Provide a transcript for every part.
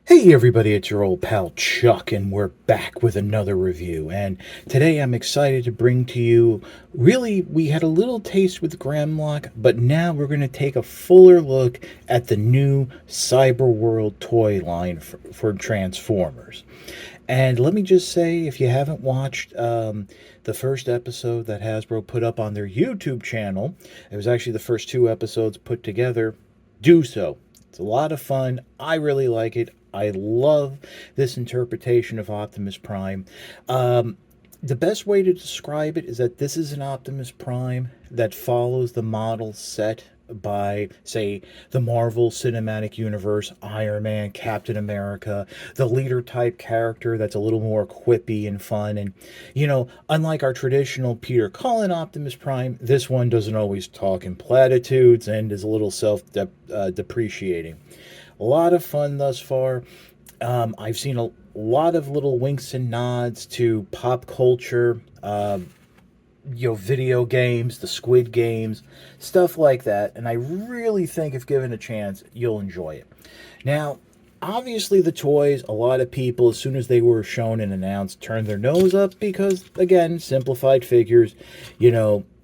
Hey everybody, it's your old pal Chuck, and we're back with another review. And today I'm excited to bring to you, really, we had a little taste with Gramlock, but now we're going to take a fuller look at the new Cyberworld toy line for Transformers. And let me just say, if you haven't watched the first episode that Hasbro put up on their YouTube channel, it was actually the first two episodes put together, do so. It's a lot of fun. I really like it. I love this interpretation of Optimus Prime. The best way to describe it is that this is an Optimus Prime that follows the model set by, say, the Marvel Cinematic Universe, Iron Man, Captain America, the leader type character that's a little more quippy and fun. And, unlike our traditional Peter Cullen Optimus Prime, this one doesn't always talk in platitudes and is a little self depreciating. A lot of fun thus far. I've seen a lot of little winks and nods to pop culture, video games, the Squid Games, stuff like that. And I really think if given a chance, you'll enjoy it. Now, obviously, the toys, a lot of people, as soon as they were shown and announced, turned their nose up because, again, simplified figures,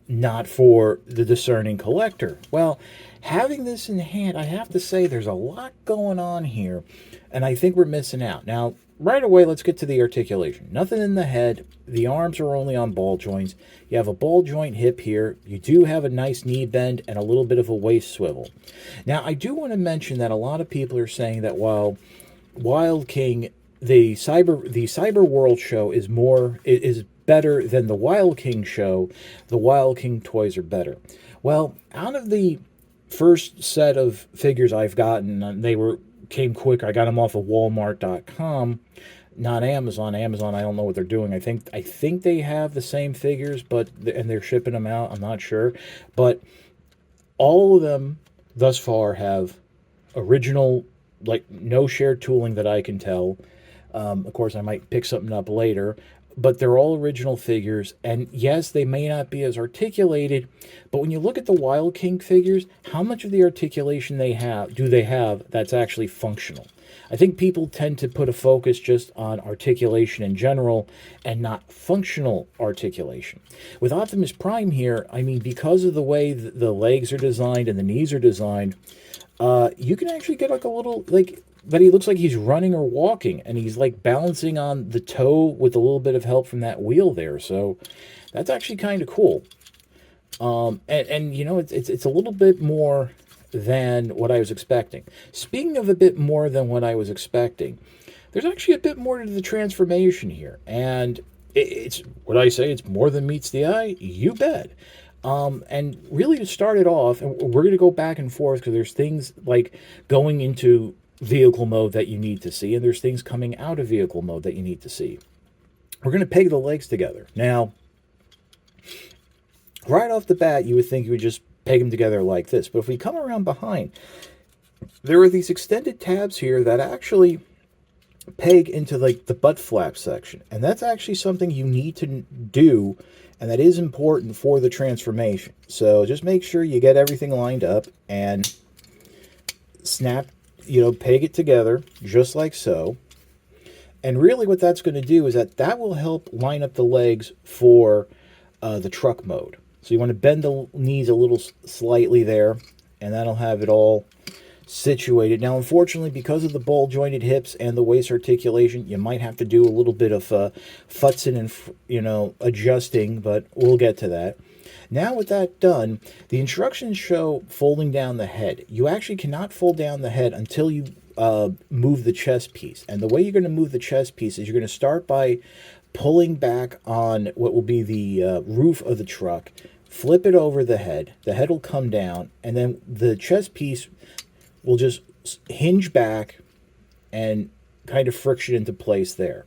not for the discerning collector. Well, having this in hand, I have to say there's a lot going on here, and I think we're missing out. Now, right away, let's get to the articulation. Nothing in the head. The arms are only on ball joints. You have a ball joint hip here. You do have a nice knee bend and a little bit of a waist swivel. Now, I do want to mention that a lot of people are saying that while Wild King, the Cyber World show is better than the Wild King show, the Wild King toys are better. Well, out of the first set of figures I've gotten, came quick. I got them off of Walmart.com, not Amazon. Amazon, I don't know what they're doing. I think they have the same figures, and they're shipping them out. I'm not sure, but all of them thus far have original, like no shared tooling that I can tell. Of course, I might pick something up later, but they're all original figures. And yes, they may not be as articulated, but when you look at the Wild King figures, how much of the articulation they have that's actually functional? I think people tend to put a focus just on articulation in general and not functional articulation. With Optimus Prime here, I mean, because of the way the legs are designed and the knees are designed, you can actually get like a little, but he looks like he's running or walking, and he's like balancing on the toe with a little bit of help from that wheel there. So that's actually kind of cool. It's a little bit more than what I was expecting. Speaking of a bit more than what I was expecting, there's actually a bit more to the transformation here, and it's what I say. It's more than meets the eye. You bet. And really, to start it off, and we're going to go back and forth because there's things like going into vehicle mode that you need to see, and there's things coming out of vehicle mode that you need to see. We're going to peg the legs together. Now, right off the bat, you would think you would just peg them together like this, but if we come around behind, there are these extended tabs here that actually peg into like the butt flap section, and that's actually something you need to do, and that is important for the transformation. So just make sure you get everything lined up and snap, peg it together just like so. And really what that's going to do is that will help line up the legs for the truck mode. So you want to bend the knees a little slightly there, and that'll have it all situated. Now, unfortunately, because of the ball jointed hips and the waist articulation, you might have to do a little bit of futzing and adjusting, but we'll get to that. Now with that done, the instructions show folding down the head. You actually cannot fold down the head until you move the chest piece. And the way you're going to move the chest piece is you're going to start by pulling back on what will be the roof of the truck, flip it over the head will come down, and then the chest piece will just hinge back and kind of friction into place there.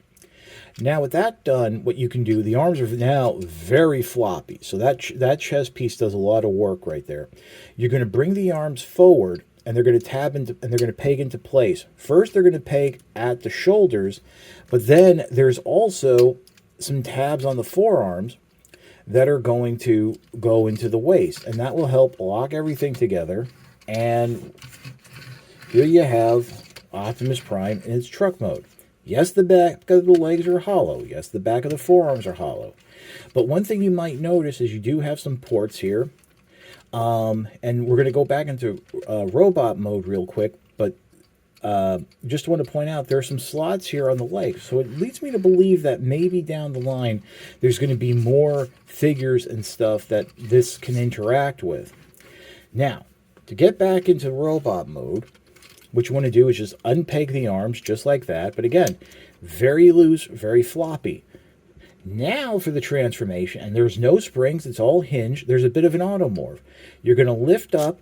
Now with that done, what you can do, the arms are now very floppy, so that chest piece does a lot of work right there. You're going to bring the arms forward, and they're going to tab into, and they're going to peg into place. First, they're going to peg at the shoulders, but then there's also some tabs on the forearms that are going to go into the waist, and that will help lock everything together. And here you have Optimus Prime in its truck mode. Yes, the back of the legs are hollow. Yes, the back of the forearms are hollow. But one thing you might notice is you do have some ports here. And we're going to go back into robot mode real quick. But just want to point out there are some slots here on the legs. So it leads me to believe that maybe down the line there's going to be more figures and stuff that this can interact with. Now, to get back into robot mode, what you want to do is just unpeg the arms just like that. But again, very loose, very floppy. Now for the transformation, and there's no springs, it's all hinged. There's a bit of an automorph. You're going to lift up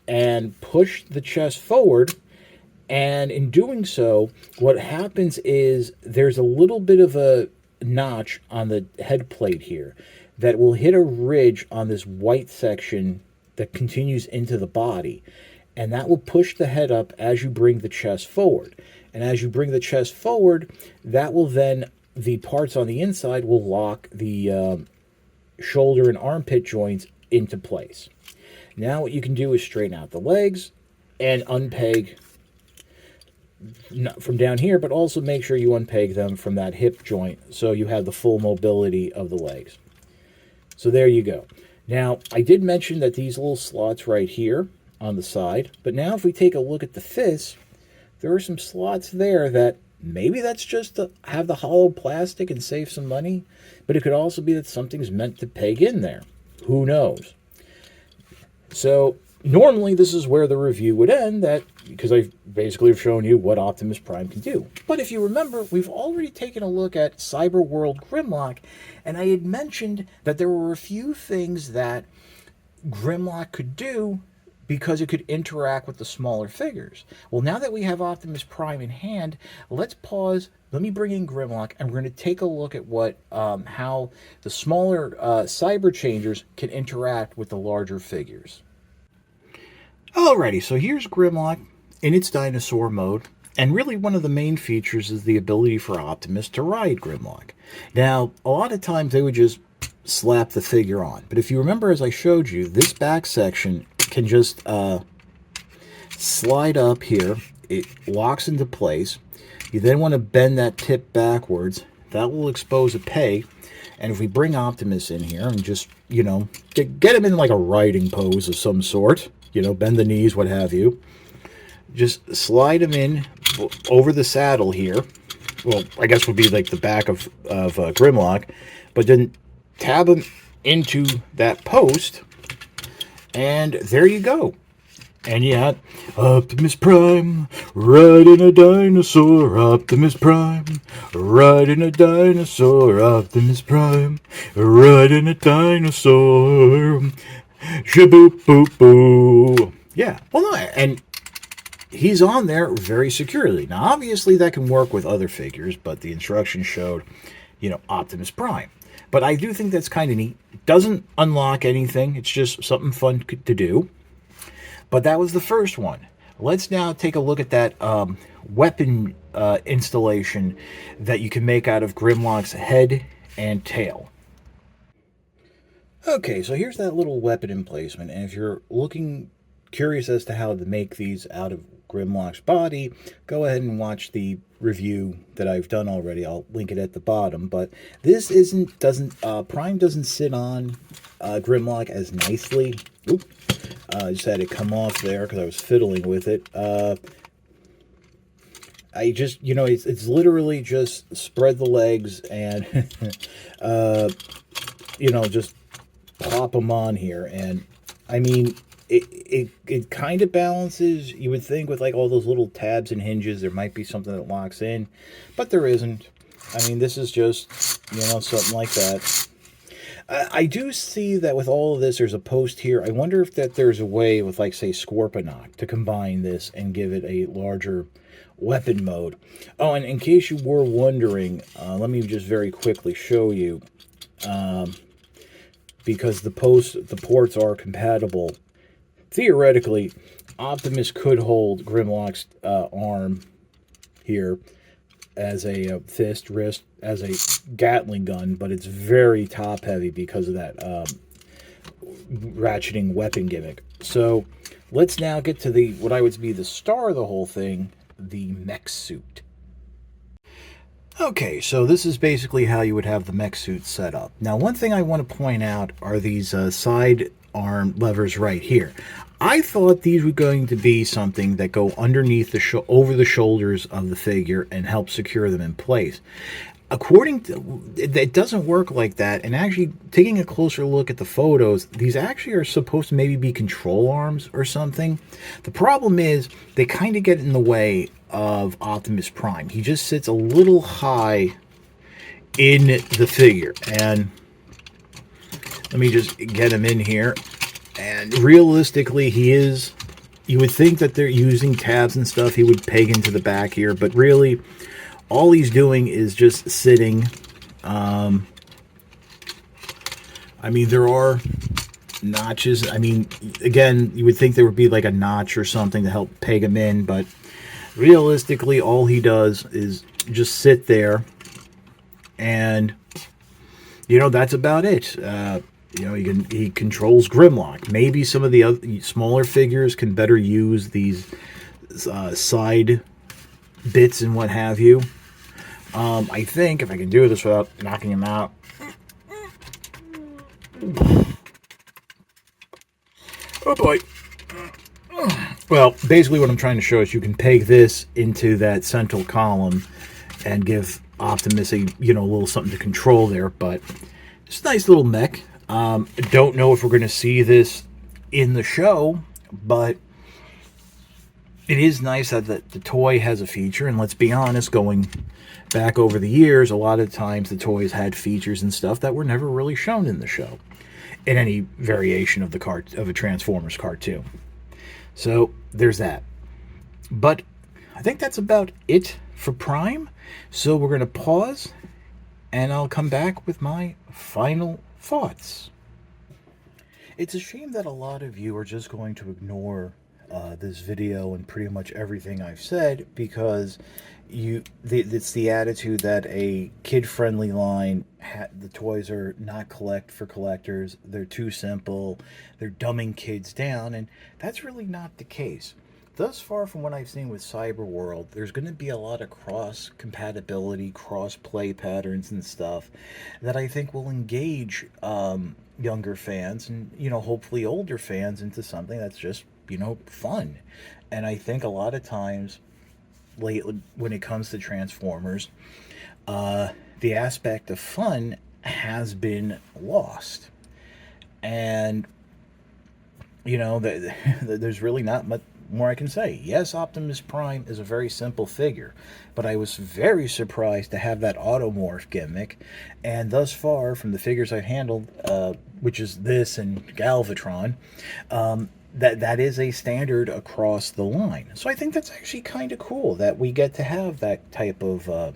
and push the chest forward. And in doing so, what happens is there's a little bit of a notch on the head plate here that will hit a ridge on this white section that continues into the body. And that will push the head up as you bring the chest forward. And as you bring the chest forward, that will then, the parts on the inside will lock the shoulder and armpit joints into place. Now what you can do is straighten out the legs and unpeg from down here, but also make sure you unpeg them from that hip joint so you have the full mobility of the legs. So there you go. Now, I did mention that these little slots right here on the side, but now if we take a look at the fists, there are some slots there that maybe that's just to have the hollow plastic and save some money, but it could also be that something's meant to peg in there. Who knows? So normally this is where the review would end, that because I basically have shown you what Optimus Prime can do. But if you remember, we've already taken a look at Cyberworld Grimlock, and I had mentioned that there were a few things that Grimlock could do because it could interact with the smaller figures. Well, now that we have Optimus Prime in hand, let's pause. Let me bring in Grimlock, and we're going to take a look at what how the smaller cyber changers can interact with the larger figures. Alrighty, so here's Grimlock in its dinosaur mode, and really one of the main features is the ability for Optimus to ride Grimlock. Now, a lot of times they would just slap the figure on, but if you remember, as I showed you, this back section can just slide up here. It locks into place. You then want to bend that tip backwards. That will expose a peg. And if we bring Optimus in here and just, you know, get him in like a riding pose of some sort, you know, bend the knees, what have you, just slide him in over the saddle here. Well, I guess would be like the back of Grimlock, but then tab him into that post, and there you go. And yeah, Optimus Prime, riding a dinosaur, Optimus Prime, riding a dinosaur, Optimus Prime, riding a dinosaur, shaboop boop boo. Yeah, well, no, and he's on there very securely. Now, obviously, that can work with other figures, but the instructions showed, you know, Optimus Prime. But I do think that's kind of neat. Doesn't unlock anything. It's just something fun to do. But that was the first one. Let's now take a look at that weapon installation that you can make out of Grimlock's head and tail. Okay, so here's that little weapon emplacement. And if you're curious as to how to make these out of Grimlock's body, go ahead and watch the review that I've done already. I'll link it at the bottom. But this Prime doesn't sit on Grimlock as nicely. Oop. I just had it come off there because I was fiddling with it. I just, you know, it's literally just spread the legs and, you know, just pop them on here. And, I mean, it kind of balances. You would think with, like, all those little tabs and hinges, there might be something that locks in. But there isn't. I mean, this is just, you know, something like that. I do see that with all of this, there's a post here. I wonder if there's a way with, like, say, Scorponok to combine this and give it a larger weapon mode. Oh, and in case you were wondering, let me just very quickly show you, because the ports are compatible. Theoretically, Optimus could hold Grimlock's arm here as a fist, wrist, as a Gatling gun, but it's very top heavy because of that ratcheting weapon gimmick. So let's now get to what I would be the star of the whole thing, the Mech Suit. Okay, so this is basically how you would have the Mech Suit set up. Now, one thing I want to point out are these side arm levers right here. I thought these were going to be something that go underneath the over the shoulders of the figure and help secure them in place. According to, it doesn't work like that, and actually taking a closer look at the photos, these actually are supposed to maybe be control arms or something. The problem is they kind of get in the way of Optimus Prime. He just sits a little high in the figure, and let me just get him in here. And realistically, he is, you would think that they're using tabs and stuff, he would peg into the back here, but really all he's doing is just sitting. I mean, there are notches. I mean, again, you would think there would be like a notch or something to help peg him in, but realistically, all he does is just sit there, and, you know, that's about it. You know, he controls Grimlock. Maybe some of the other smaller figures can better use these side bits and what have you. I think if I can do this without knocking him out. Oh boy. Well, basically what I'm trying to show is you can peg this into that central column and give Optimus a, you know, a little something to control there, but it's a nice little mech. Don't know if we're going to see this in the show, but it is nice that the toy has a feature, and let's be honest, going back over the years, a lot of times the toys had features and stuff that were never really shown in the show, in any variation of of a Transformers cartoon. So there's that. But I think that's about it for Prime. So we're going to pause, and I'll come back with my final thoughts. It's a shame that a lot of you are just going to ignore this video and pretty much everything I've said, because it's the attitude that a kid-friendly line, the toys are not for collectors, they're too simple, they're dumbing kids down, and that's really not the case. Thus far from what I've seen with Cyberworld, there's going to be a lot of cross-compatibility, cross-play patterns and stuff that I think will engage younger fans and, you know, hopefully older fans into something that's just, you know, fun. And I think a lot of times lately when it comes to Transformers, the aspect of fun has been lost. And, you know, there's really not much more I can say. Yes, Optimus Prime is a very simple figure, but I was very surprised to have that automorph gimmick, and thus far from the figures I've handled, which is this and Galvatron, that is a standard across the line. So I think that's actually kind of cool that we get to have that type of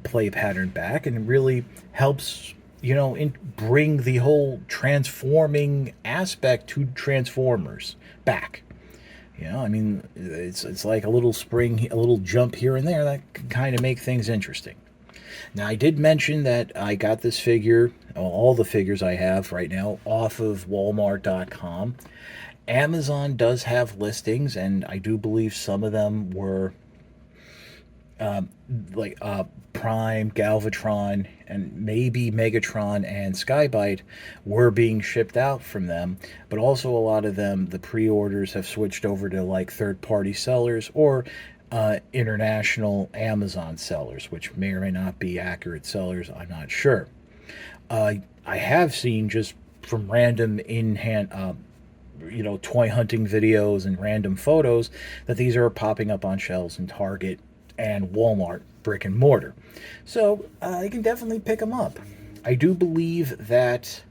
play pattern back, and it really helps, you know, bring the whole transforming aspect to Transformers back. You know, I mean, it's like a little spring, a little jump here and there that can kind of make things interesting. Now, I did mention that I got this figure, all the figures I have right now, off of Walmart.com. Amazon does have listings, and I do believe some of them were like Prime, Galvatron, and maybe Megatron and Skybite were being shipped out from them, but also a lot of them, the pre-orders have switched over to like third-party sellers or international Amazon sellers, which may or may not be accurate sellers, I'm not sure. I have seen just from random in-hand you know, toy hunting videos and random photos that these are popping up on shelves in Target and Walmart brick and mortar. So I can definitely pick them up. I do believe that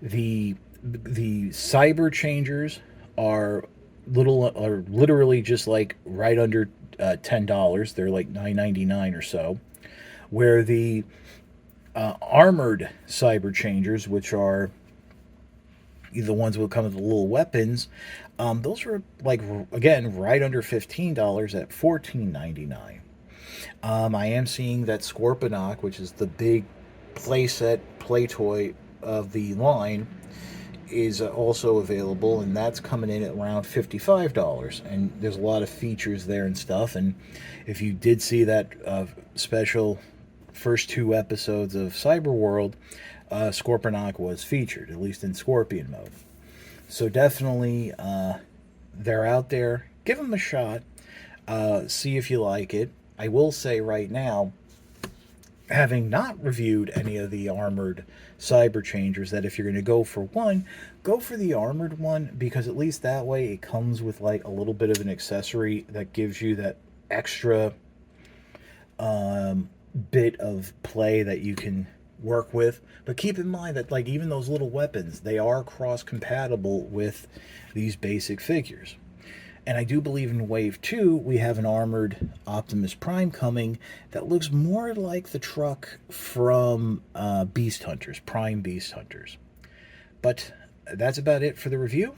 the cyber changers are literally just like right under $10. They're like $9.99 or so, where the armored cyber changers, which are the ones that will come with the little weapons, those are like, again, right under $15 at $14.99. I am seeing that Scorponok, which is the big playset play toy of the line, is also available, and that's coming in at around $55. And there's a lot of features there and stuff. And if you did see that special first 2 episodes of Cyberworld, Scorponok was featured, at least in Scorpion mode. So definitely, they're out there. Give them a shot. See if you like it. I will say right now, having not reviewed any of the armored cyber changers, that if you're going to go for one, go for the armored one, because at least that way it comes with like a little bit of an accessory that gives you that extra bit of play that you can work with. But keep in mind that like even those little weapons, they are cross compatible with these basic figures. And I do believe in Wave 2, we have an armored Optimus Prime coming that looks more like the truck from Beast Hunters, Prime Beast Hunters. But that's about it for the review.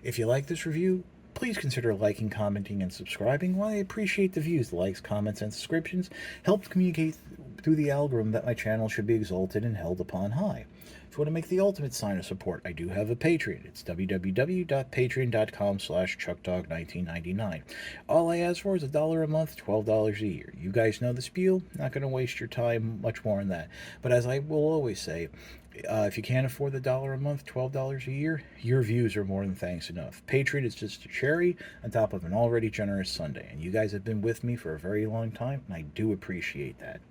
If you like this review, please consider liking, commenting, and subscribing. While I appreciate the views, the likes, comments, and subscriptions help communicate through the algorithm that my channel should be exalted and held upon high. If you want to make the ultimate sign of support, I do have a Patreon. It's www.patreon.com/chuckdog1999. All I ask for is $1 a month, $12 a year. You guys know the spiel. Not going to waste your time much more on that. But as I will always say, if you can't afford the $1 a month, $12 a year, your views are more than thanks enough. Patreon is just a cherry on top of an already generous sundae. And you guys have been with me for a very long time, and I do appreciate that.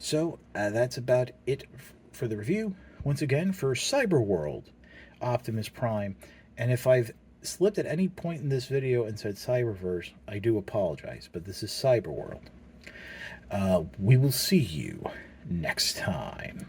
So that's about it for the review. Once again, for Cyberworld, Optimus Prime. And if I've slipped at any point in this video and said Cyberverse, I do apologize, but this is Cyberworld. We will see you next time.